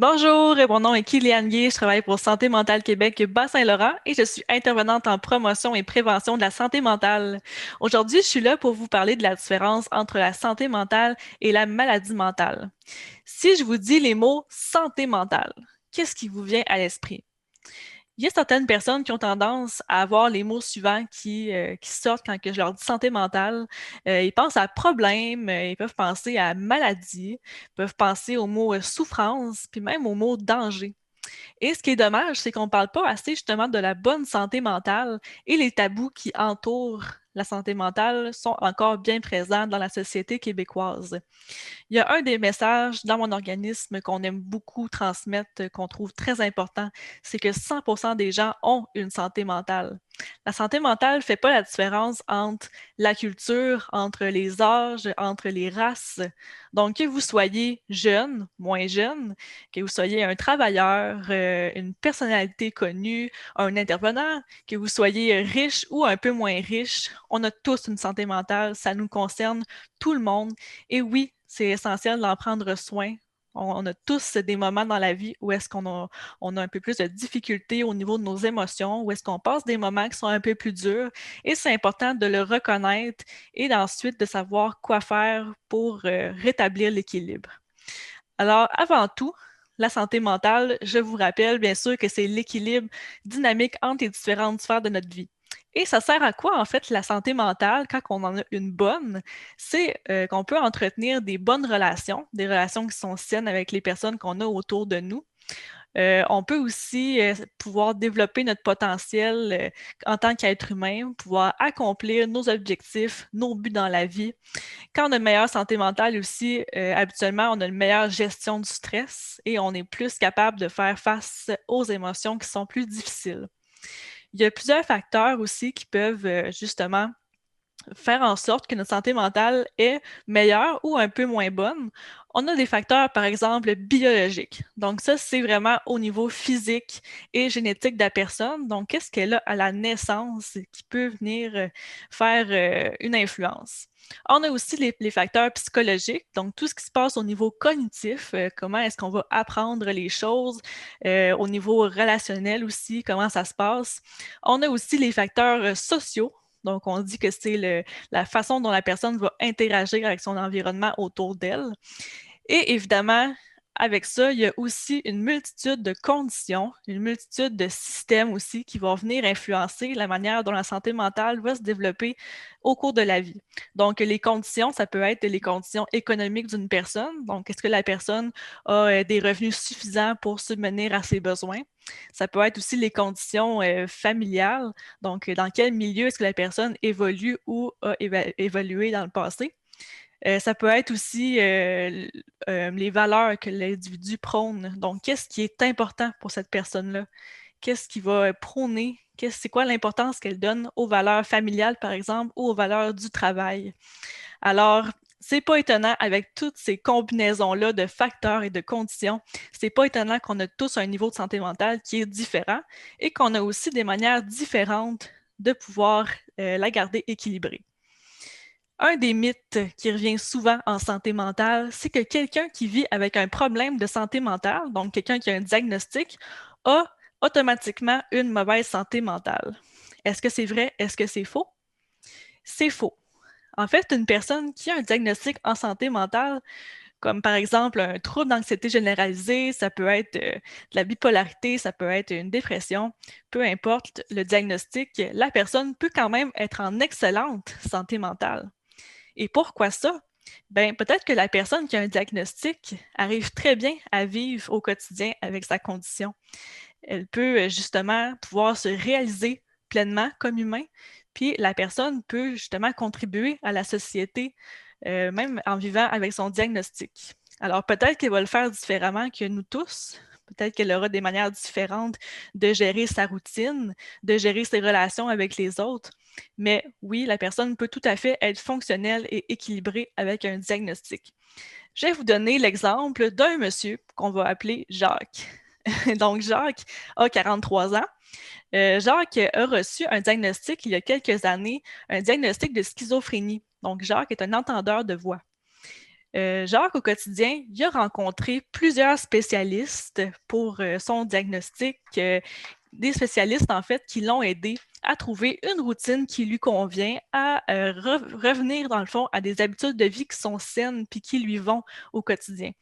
Bonjour, mon nom est Kylian Guy, je travaille pour Santé mentale Québec Bas-Saint-Laurent et je suis intervenante en promotion et prévention de la santé mentale. Aujourd'hui, je suis là pour vous parler de la différence entre la santé mentale et la maladie mentale. Si je vous dis les mots santé mentale, qu'est-ce qui vous vient à l'esprit? Il y a certaines personnes qui ont tendance à avoir les mots suivants qui sortent quand que je leur dis santé mentale. Ils pensent à problème, ils peuvent penser à maladie, ils peuvent penser au mot souffrance, puis même au mot danger. Et ce qui est dommage, c'est qu'on ne parle pas assez justement de la bonne santé mentale et les tabous qui entourent la santé mentale sont encore bien présents dans la société québécoise. Il y a un des messages dans mon organisme qu'on aime beaucoup transmettre, qu'on trouve très important, c'est que 100% des gens ont une santé mentale. La santé mentale ne fait pas la différence entre la culture, entre les âges, entre les races. Donc, que vous soyez jeune, moins jeune, que vous soyez un travailleur, une personnalité connue, un intervenant, que vous soyez riche ou un peu moins riche, on a tous une santé mentale, ça nous concerne tout le monde. Et oui, c'est essentiel d'en prendre soin. On a tous des moments dans la vie où est-ce qu'on a un peu plus de difficultés au niveau de nos émotions, où est-ce qu'on passe des moments qui sont un peu plus durs. Et c'est important de le reconnaître et ensuite de savoir quoi faire pour rétablir l'équilibre. Alors, avant tout, la santé mentale, je vous rappelle bien sûr que c'est l'équilibre dynamique entre les différentes sphères de notre vie. Et ça sert à quoi, en fait, la santé mentale quand on en a une bonne? C'est qu'on peut entretenir des bonnes relations, des relations qui sont saines avec les personnes qu'on a autour de nous. On peut aussi pouvoir développer notre potentiel en tant qu'être humain, pouvoir accomplir nos objectifs, nos buts dans la vie. Quand on a une meilleure santé mentale aussi, habituellement, on a une meilleure gestion du stress et on est plus capable de faire face aux émotions qui sont plus difficiles. Il y a plusieurs facteurs aussi qui peuvent justement faire en sorte que notre santé mentale est meilleure ou un peu moins bonne. On a des facteurs, par exemple, biologiques. Donc ça, c'est vraiment au niveau physique et génétique de la personne. Donc, qu'est-ce qu'elle a à la naissance qui peut venir faire une influence? On a aussi les facteurs psychologiques, donc tout ce qui se passe au niveau cognitif, comment est-ce qu'on va apprendre les choses, au niveau relationnel aussi, comment ça se passe. On a aussi les facteurs sociaux, donc, on dit que c'est la façon dont la personne va interagir avec son environnement autour d'elle. Et évidemment, avec ça, il y a aussi une multitude de conditions, une multitude de systèmes aussi qui vont venir influencer la manière dont la santé mentale va se développer au cours de la vie. Donc, les conditions, ça peut être les conditions économiques d'une personne. Donc, est-ce que la personne a des revenus suffisants pour subvenir à ses besoins? Ça peut être aussi les conditions familiales. Donc, dans quel milieu est-ce que la personne évolue ou a évolué dans le passé? Ça peut être aussi les valeurs que l'individu prône. Donc, qu'est-ce qui est important pour cette personne-là? Qu'est-ce qui va prôner? C'est quoi l'importance qu'elle donne aux valeurs familiales, par exemple, ou aux valeurs du travail? Alors, c'est pas étonnant avec toutes ces combinaisons-là de facteurs et de conditions, c'est pas étonnant qu'on a tous un niveau de santé mentale qui est différent et qu'on a aussi des manières différentes de pouvoir la garder équilibrée. Un des mythes qui revient souvent en santé mentale, c'est que quelqu'un qui vit avec un problème de santé mentale, donc quelqu'un qui a un diagnostic, a automatiquement une mauvaise santé mentale. Est-ce que c'est vrai? Est-ce que c'est faux? C'est faux. En fait, une personne qui a un diagnostic en santé mentale, comme par exemple un trouble d'anxiété généralisée, ça peut être de la bipolarité, ça peut être une dépression, peu importe le diagnostic, la personne peut quand même être en excellente santé mentale. Et pourquoi ça? Ben, peut-être que la personne qui a un diagnostic arrive très bien à vivre au quotidien avec sa condition. Elle peut justement pouvoir se réaliser pleinement comme humain, puis la personne peut justement contribuer à la société, même en vivant avec son diagnostic. Alors peut-être qu'elle va le faire différemment que nous tous. Peut-être qu'elle aura des manières différentes de gérer sa routine, de gérer ses relations avec les autres. Mais oui, la personne peut tout à fait être fonctionnelle et équilibrée avec un diagnostic. Je vais vous donner l'exemple d'un monsieur qu'on va appeler Jacques. Donc, Jacques a 43 ans. Jacques a reçu un diagnostic il y a quelques années, un diagnostic de schizophrénie. Donc, Jacques est un entendeur de voix. Jacques, au quotidien, il a rencontré plusieurs spécialistes pour son diagnostic, des spécialistes en fait qui l'ont aidé à trouver une routine qui lui convient, à revenir dans le fond à des habitudes de vie qui sont saines puis qui lui vont au quotidien.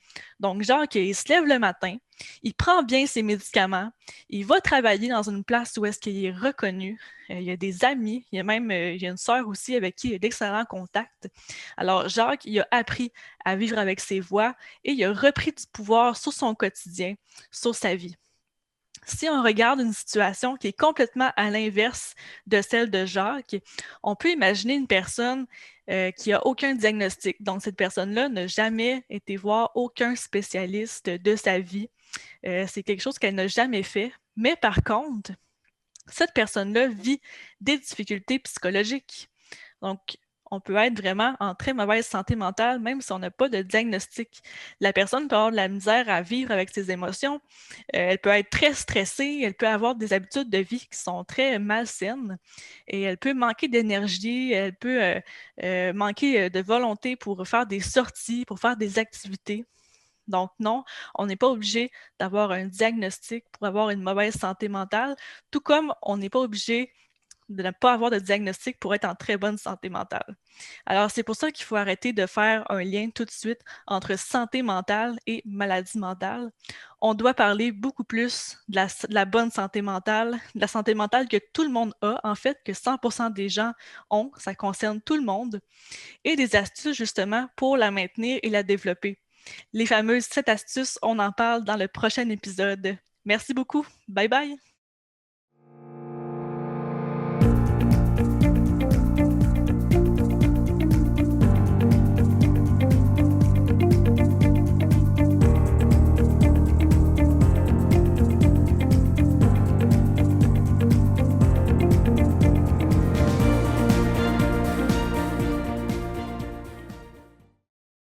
Donc, Jacques, il se lève le matin, il prend bien ses médicaments, il va travailler dans une place où est-ce qu'il est reconnu, il y a des amis, il y a même il y a une sœur aussi avec qui il a d'excellents contacts. Alors, Jacques, il a appris à vivre avec ses voix et il a repris du pouvoir sur son quotidien, sur sa vie. Si on regarde une situation qui est complètement à l'inverse de celle de Jacques, on peut imaginer une personne qui n'a aucun diagnostic. Donc, cette personne-là n'a jamais été voir aucun spécialiste de sa vie. C'est quelque chose qu'elle n'a jamais fait. Mais par contre, cette personne-là vit des difficultés psychologiques. Donc, on peut être vraiment en très mauvaise santé mentale, même si on n'a pas de diagnostic. La personne peut avoir de la misère à vivre avec ses émotions. Elle peut être très stressée, elle peut avoir des habitudes de vie qui sont très malsaines et elle peut manquer d'énergie, elle peut manquer de volonté pour faire des sorties, pour faire des activités. Donc non, on n'est pas obligé d'avoir un diagnostic pour avoir une mauvaise santé mentale, tout comme on n'est pas obligé de ne pas avoir de diagnostic pour être en très bonne santé mentale. Alors, c'est pour ça qu'il faut arrêter de faire un lien tout de suite entre santé mentale et maladie mentale. On doit parler beaucoup plus de la bonne santé mentale, de la santé mentale que tout le monde a, en fait, que 100% des gens ont, ça concerne tout le monde, et des astuces justement pour la maintenir et la développer. Les fameuses 7 astuces, on en parle dans le prochain épisode. Merci beaucoup. Bye bye.